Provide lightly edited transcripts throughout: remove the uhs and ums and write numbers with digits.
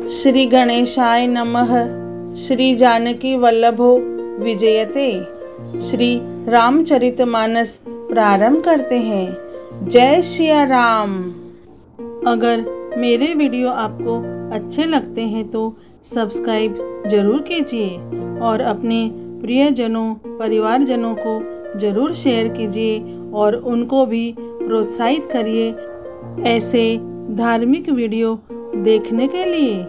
श्री गणेशाय नमः। श्री जानकी वल्लभो विजयते। श्री रामचरितमानस प्रारंभ करते हैं। जय सिया राम। अगर मेरे वीडियो आपको अच्छे लगते हैं तो सब्सक्राइब जरूर कीजिए और अपने प्रियजनों परिवारजनों को जरूर शेयर कीजिए और उनको भी प्रोत्साहित करिए ऐसे धार्मिक वीडियो देखने के लिए।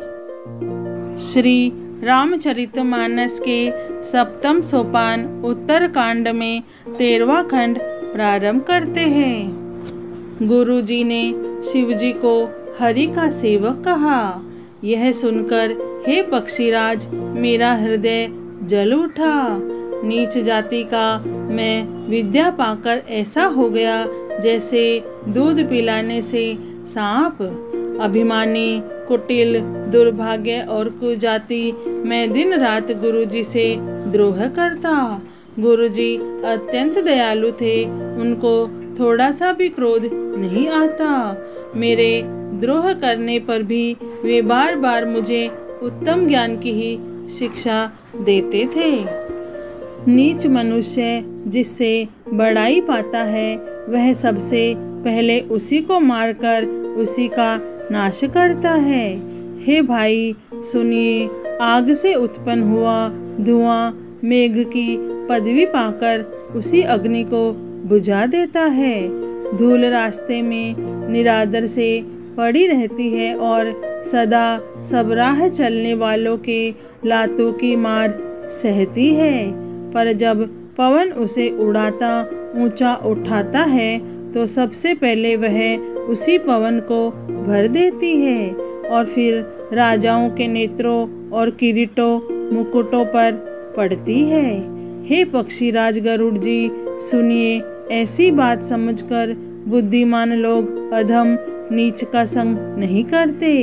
श्री रामचरितमानस के सप्तम सोपान उत्तर कांड में 13वां खंड प्रारंभ करते हैं। गुरु जी ने शिव जी को हरि का सेवक कहा। यह सुनकर हे पक्षीराज मेरा हृदय जल उठा। नीच जाति का मैं विद्या पाकर ऐसा हो गया जैसे दूध पिलाने से सांप। अभिमानी कुटिल दुर्भाग्य और कुजाति मैं दिन रात गुरुजी से द्रोह करता। गुरुजी अत्यंत दयालु थे, उनको थोड़ा सा भी क्रोध नहीं आता। मेरे द्रोह करने पर भी वे बार बार मुझे उत्तम ज्ञान की ही शिक्षा देते थे। नीच मनुष्य जिससे बड़ाई पाता है वह सबसे पहले उसी को मारकर उसी का नाश करता है। हे भाई सुनिए, आग से उत्पन्न हुआ धुआं मेघ की पदवी पाकर उसी अग्नि को बुझा देता है। धूल रास्ते में निरादर से पड़ी रहती है और सदा सब राह चलने वालों के लातों की मार सहती है। पर जब पवन उसे उड़ाता ऊंचा उठाता है तो सबसे पहले वह उसी पवन को भर देती है और फिर राजाओं के नेत्रों और किरीटों मुकुटों पर पड़ती है। हे पक्षीराज गरुड़ जी सुनिए, ऐसी बात समझकर बुद्धिमान लोग अधम नीच का संग नहीं करते।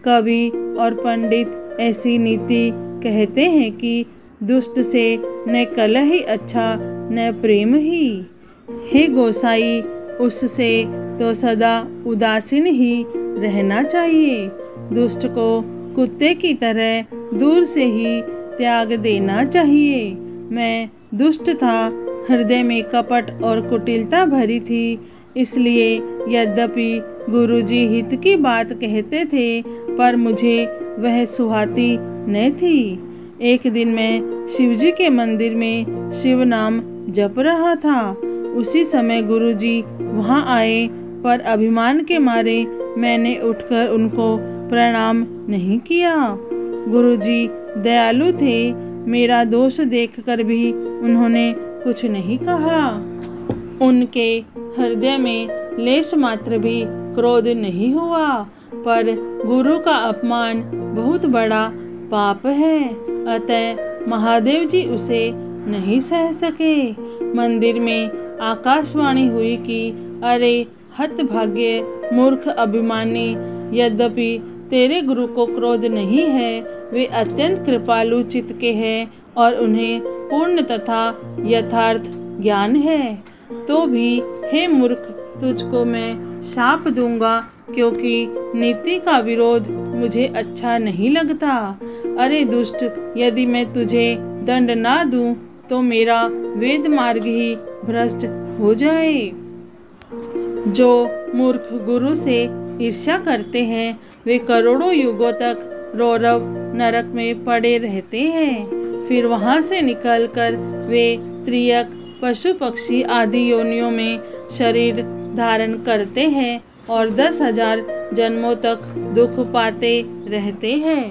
कवि और पंडित ऐसी नीति कहते हैं कि दुष्ट से न कलह ही अच्छा न प्रेम ही। हे गोसाई, उससे तो सदा उदासीन ही रहना चाहिए। दुष्ट को कुत्ते की तरह दूर से ही त्याग देना चाहिए। मैं दुष्ट था, हृदय में कपट और कुटिलता भरी थी, इसलिए यद्यपि गुरुजी हित की बात कहते थे पर मुझे वह सुहाती न थी। एक दिन मैं शिवजी के मंदिर में शिव नाम जप रहा था। उसी समय गुरुजी वहां आए, पर अभिमान के मारे मैंने उठकर उनको प्रणाम नहीं किया। गुरुजी दयालु थे, मेरा दोष देखकर भी उन्होंने कुछ नहीं कहा। उनके हृदय में लेश मात्र भी क्रोध नहीं हुआ। पर गुरु का अपमान बहुत बड़ा पाप है, अतः महादेव जी उसे नहीं सह सके। मंदिर में आकाशवाणी हुई कि अरे हतभाग्य मूर्ख अभिमानी, यद्यपि तेरे गुरु को क्रोध नहीं है, वे अत्यंत कृपालु चित्त के हैं और उन्हें पूर्ण तथा यथार्थ ज्ञान है। तो भी हे मूर्ख, तुझको मैं शाप दूंगा क्योंकि नीति का विरोध मुझे अच्छा नहीं लगता। अरे दुष्ट, यदि मैं तुझे दंड ना दूं तो मेरा वेद मार्ग ही भ्रष्ट हो जाए। जो मूर्ख गुरु से ईर्ष्या करते हैं वे करोड़ों युगों तक रौरव नरक में पड़े रहते हैं। फिर वहां से निकलकर वे त्रियक पशु पक्षी आदि योनियों में शरीर धारण करते हैं और 10,000 जन्मों तक दुख पाते रहते हैं।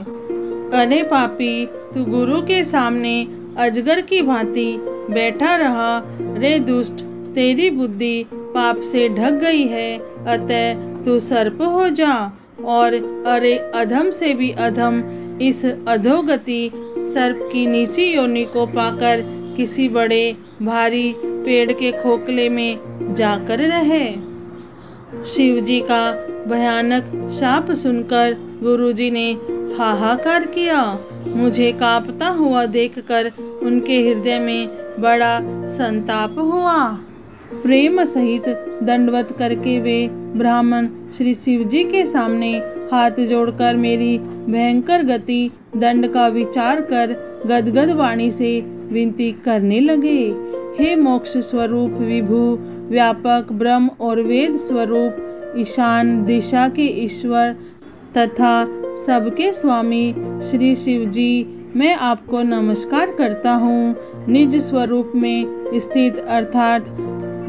अरे पापी, तू गुरु के सामने अजगर की भांति बैठा रहा। रे दुष्ट, तेरी बुद्धि पाप से ढक गई है, अतः तू सर्प हो जा। और अरे अधम से भी अधम, इस अधोगति सर्प की नीची योनि को पाकर किसी बड़े भारी पेड़ के खोखले में जाकर रहे। शिवजी का भयानक शाप सुनकर गुरुजी ने हाहाकार किया। मुझे कांपता हुआ देखकर उनके हृदय में बड़ा संताप हुआ। प्रेम सहित दंडवत करके वे ब्राह्मण श्री शिव जी के सामने हाथ जोड़कर मेरी भयंकर गति दंड का विचार कर गदगद वाणी से विनती करने लगे। हे मोक्ष स्वरूप विभु, व्यापक ब्रह्म और वेद स्वरूप, ईशान दिशा के ईश्वर तथा सबके स्वामी श्री शिव जी, मैं आपको नमस्कार करता हूँ। निज स्वरूप में स्थित अर्थात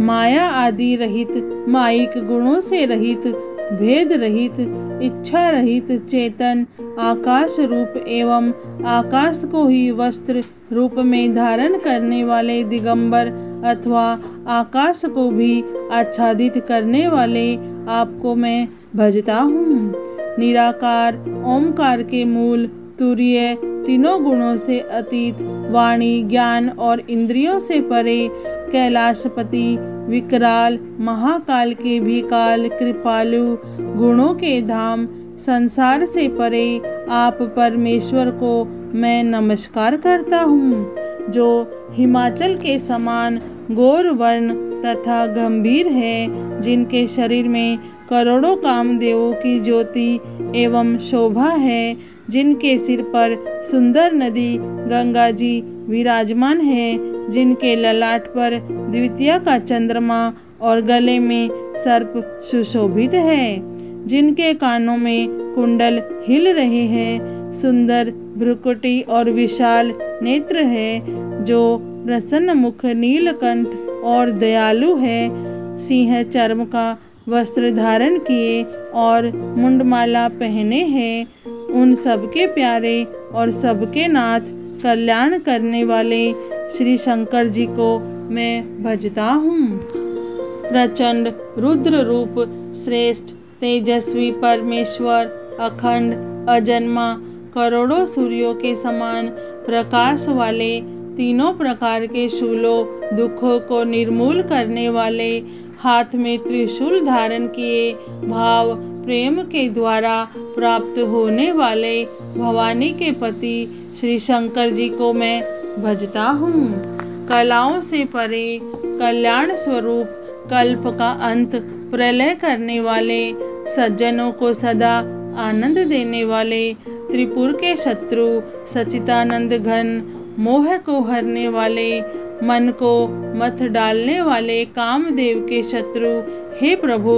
माया आदि रहित, मायिक गुणों से रहित, भेद रहित, इच्छा रहित, चेतन, आकाश रूप एवं आकाश को ही वस्त्र रूप में धारण करने वाले दिगंबर अथवा आकाश को भी आच्छादित करने वाले आपको मैं भजता हूँ। निराकार ओमकार के मूल, तुरीय, तीनों गुणों से अतीत, वाणी, ज्ञान और इंद्रियों से परे, कैलाशपति, विकराल, महाकाल के भी काल, कृपालु, गुणों के धाम, संसार से परे आप परमेश्वर को मैं नमस्कार करता हूँ, जो हिमाचल के समान गौर वर्ण तथा गंभीर है, जिनके शरीर में करोड़ों कामदेवों की ज्योति एवं शोभा है, जिनके सिर पर सुंदर नदी गंगा जी विराजमान है, जिनके ललाट पर द्वितीय का चंद्रमा और गले में सर्प सुशोभित है, जिनके कानों में कुंडल हिल रहे हैं, सुंदर भ्रुकुटी और विशाल नेत्र है, जो प्रसन्न मुख, नीलकंठ और दयालु है, सिंह चर्म का वस्त्र धारण किए और मुंडमाला पहने हैं, उन सबके प्यारे और सबके नाथ, कल्याण करने वाले श्री शंकर जी को मैं भजता हूँ। प्रचंड रुद्र रूप, श्रेष्ठ तेजस्वी परमेश्वर, अखंड अजन्मा, करोड़ों सूर्यों के समान प्रकाश वाले, तीनों प्रकार के शूलों, दुखों को निर्मूल करने वाले, हाथ में त्रिशूल धारण किए, भाव प्रेम के द्वारा प्राप्त होने वाले भवानी के पति श्री शंकर जी को मैं भजता हूँ। कलाओं से परे, कल्याण स्वरूप, कल्प का अंत, प्रलय करने वाले, सज्जनों को सदा आनंद देने वाले, त्रिपुर के शत्रु, सचितानंद घन, मोह को हरने वाले, मन को मत डालने वाले कामदेव के शत्रु, हे प्रभु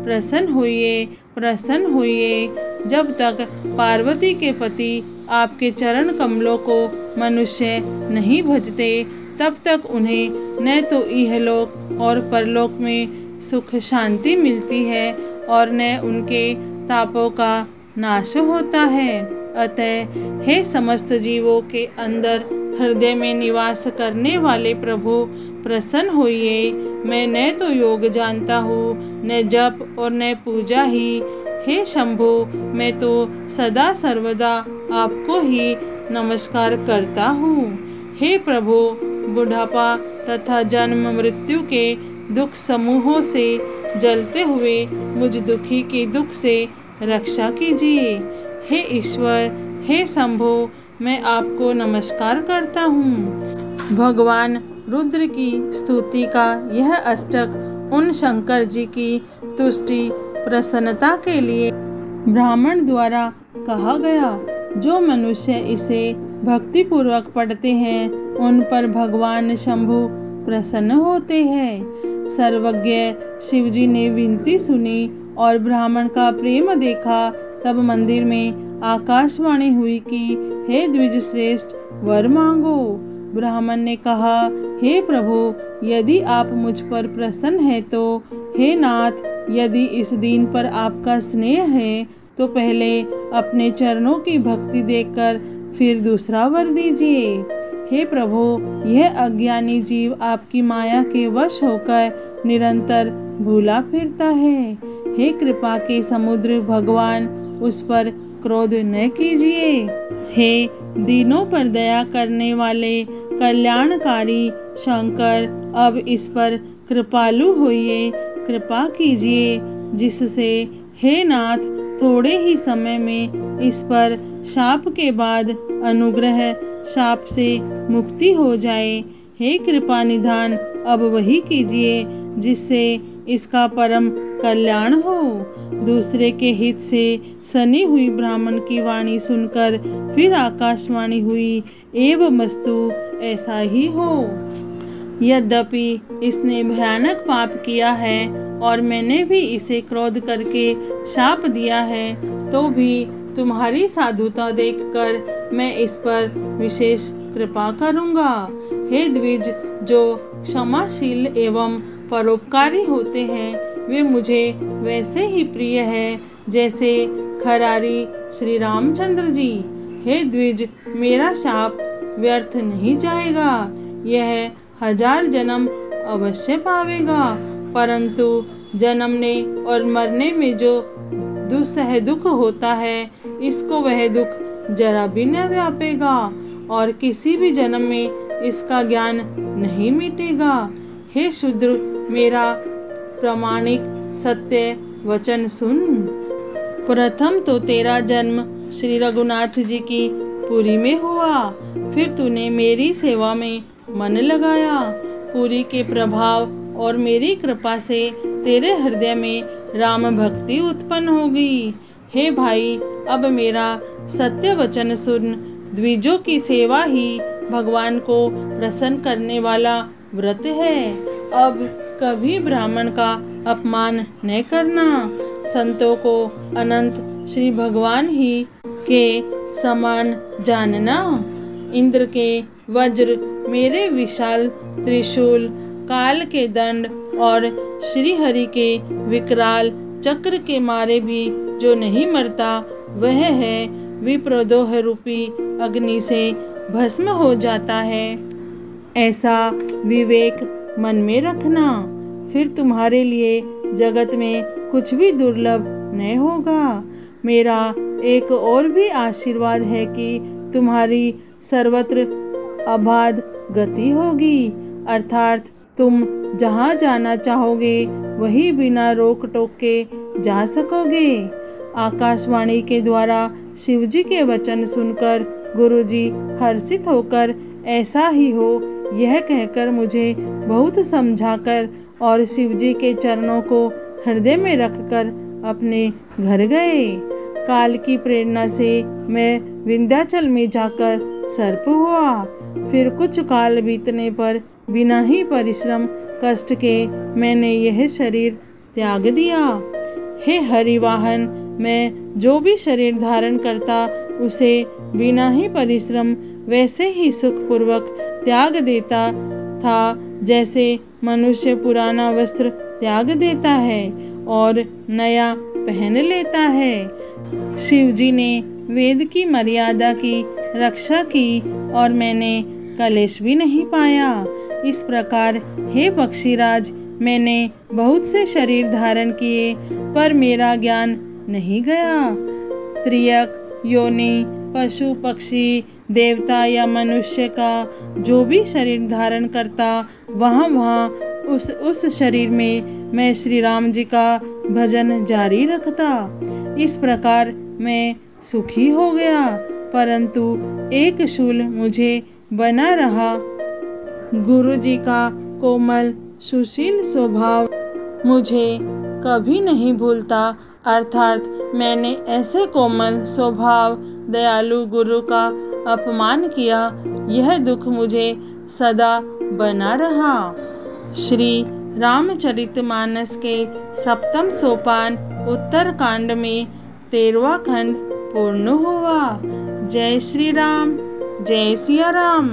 प्रसन्न होइए, प्रसन्न होइए। जब तक पार्वती के पति आपके चरण कमलों को मनुष्य नहीं भजते, तब तक उन्हें न तो इहलोक और परलोक में सुख शांति मिलती है और न उनके तापों का नाश होता है। अतः हे समस्त जीवों के अंदर हृदय में निवास करने वाले प्रभु प्रसन्न होइए। मैं न तो योग जानता हूँ, न जप और न पूजा ही। हे शंभु, मैं तो सदा सर्वदा आपको ही नमस्कार करता हूँ। हे प्रभु, बुढ़ापा तथा जन्म मृत्यु के दुख समूहों से जलते हुए मुझ दुखी की दुख से रक्षा कीजिए। हे ईश्वर, हे शंभु, मैं आपको नमस्कार करता हूँ। भगवान रुद्र की स्तुति का यह अष्टक उन शंकर जी की तुष्टि प्रसन्नता के लिए ब्राह्मण द्वारा कहा गया। जो मनुष्य इसे भक्ति पूर्वक पढ़ते हैं, उन पर भगवान शंभु प्रसन्न होते हैं। सर्वज्ञ शिव जी ने विनती सुनी और ब्राह्मण का प्रेम देखा। तब मंदिर में आकाशवाणी हुई कि हे द्विज श्रेष्ठ, वर मांगो। ब्राह्मण ने कहा, हे प्रभु, यदि आप मुझ पर प्रसन्न हैं तो हे नाथ, यदि इस दीन पर आपका स्नेह है तो पहले अपने चरणों की भक्ति देखकर फिर दूसरा वर दीजिए। हे प्रभु, यह अज्ञानी जीव आपकी माया के वश होकर निरंतर भूला फिरता है। हे कृपा के समुद्र भगवान, उस पर क्रोध न कीजिए। हे दीनों पर दया करने वाले कल्याणकारी शंकर, अब इस पर कृपालु होइए, कृपा कीजिए, जिससे हे नाथ थोड़े ही समय में इस पर शाप के बाद अनुग्रह शाप से मुक्ति हो जाए। हे कृपा निधान, अब वही कीजिए जिससे इसका परम कल्याण हो। दूसरे के हित से सनी हुई ब्राह्मण की वाणी सुनकर फिर आकाशवाणी हुई, एवमस्तु, ऐसा ही हो। यद्यपि इसने भयानक पाप किया है और मैंने भी इसे क्रोध करके शाप दिया है, तो भी तुम्हारी साधुता देखकर मैं इस पर विशेष कृपा करूँगा। हे द्विज, जो क्षमाशील एवं परोपकारी होते हैं वे मुझे वैसे ही प्रिय है जैसे खरारी श्री रामचंद्र जी। हे द्विज, मेरा शाप व्यर्थ नहीं जाएगा, यह 1000 जन्म अवश्य पावेगा, परंतु जन्मने और मरने में जो दुस्सह दुख होता है, इसको वह दुख जरा भी न व्यापेगा और किसी भी जन्म में इसका ज्ञान नहीं मिटेगा। हे शूद्र, मेरा प्रामाणिक सत्य वचन सुन। प्रथम तो तेरा जन्म श्री रघुनाथ जी की पुरी में हुआ, फिर तूने मेरी सेवा में मन लगाया। पुरी के प्रभाव और मेरी कृपा से तेरे हृदय में राम भक्ति उत्पन्न होगी। हे भाई, अब मेरा सत्य वचन सुन। द्विजों की सेवा ही भगवान को प्रसन्न करने वाला व्रत है। अब कभी ब्राह्मण का अपमान न करना। संतों को अनंत श्री भगवान ही के समान जानना। इंद्र के वज्र, मेरे विशाल त्रिशूल, काल के दंड और श्री हरि के विकराल चक्र के मारे भी जो नहीं मरता, वह है विप्रदोह रूपी अग्नि से भस्म हो जाता है। ऐसा विवेक मन में रखना, फिर तुम्हारे लिए जगत में कुछ भी दुर्लभ न होगा। मेरा एक और भी आशीर्वाद है कि तुम्हारी सर्वत्र अबाध गति होगी, अर्थात तुम जहाँ जाना चाहोगे वही बिना रोक टोक के जा सकोगे। आकाशवाणी के द्वारा शिवजी के वचन सुनकर गुरुजी हर्षित होकर ऐसा ही हो यह कहकर मुझे बहुत समझाकर और शिवजी के चरणों को हृदय में रखकर अपने घर गए। काल की प्रेरणा से मैं विंध्याचल में जाकर सर्प हुआ। फिर कुछ काल बीतने पर बिना ही परिश्रम कष्ट के मैंने यह शरीर त्याग दिया। हे हरिवाहन, मैं जो भी शरीर धारण करता उसे बिना ही परिश्रम वैसे ही सुखपूर्वक त्याग देता था जैसे मनुष्य पुराना वस्त्र त्याग देता है और नया पहन लेता है। शिवजी ने वेद की मर्यादा की रक्षा की और मैंने कलेश भी नहीं पाया। इस प्रकार हे पक्षीराज, मैंने बहुत से शरीर धारण किए पर मेरा ज्ञान नहीं गया। त्रियक, योनि, पशु, पक्षी, देवता या मनुष्य का जो भी शरीर धारण करता, वहाँ उस शरीर में मैं श्री राम जी का भजन जारी रखता। इस प्रकार मैं सुखी हो गया, परंतु एक शूल मुझे बना रहा। गुरु जी का कोमल सुशील स्वभाव मुझे कभी नहीं भूलता, अर्थात मैंने ऐसे कोमल स्वभाव दयालु गुरु का अपमान किया, यह दुख मुझे सदा बना रहा। श्री रामचरितमानस के सप्तम सोपान उत्तर कांड में 13वां खंड पूर्ण हुआ। जय श्री राम, जय सिया राम।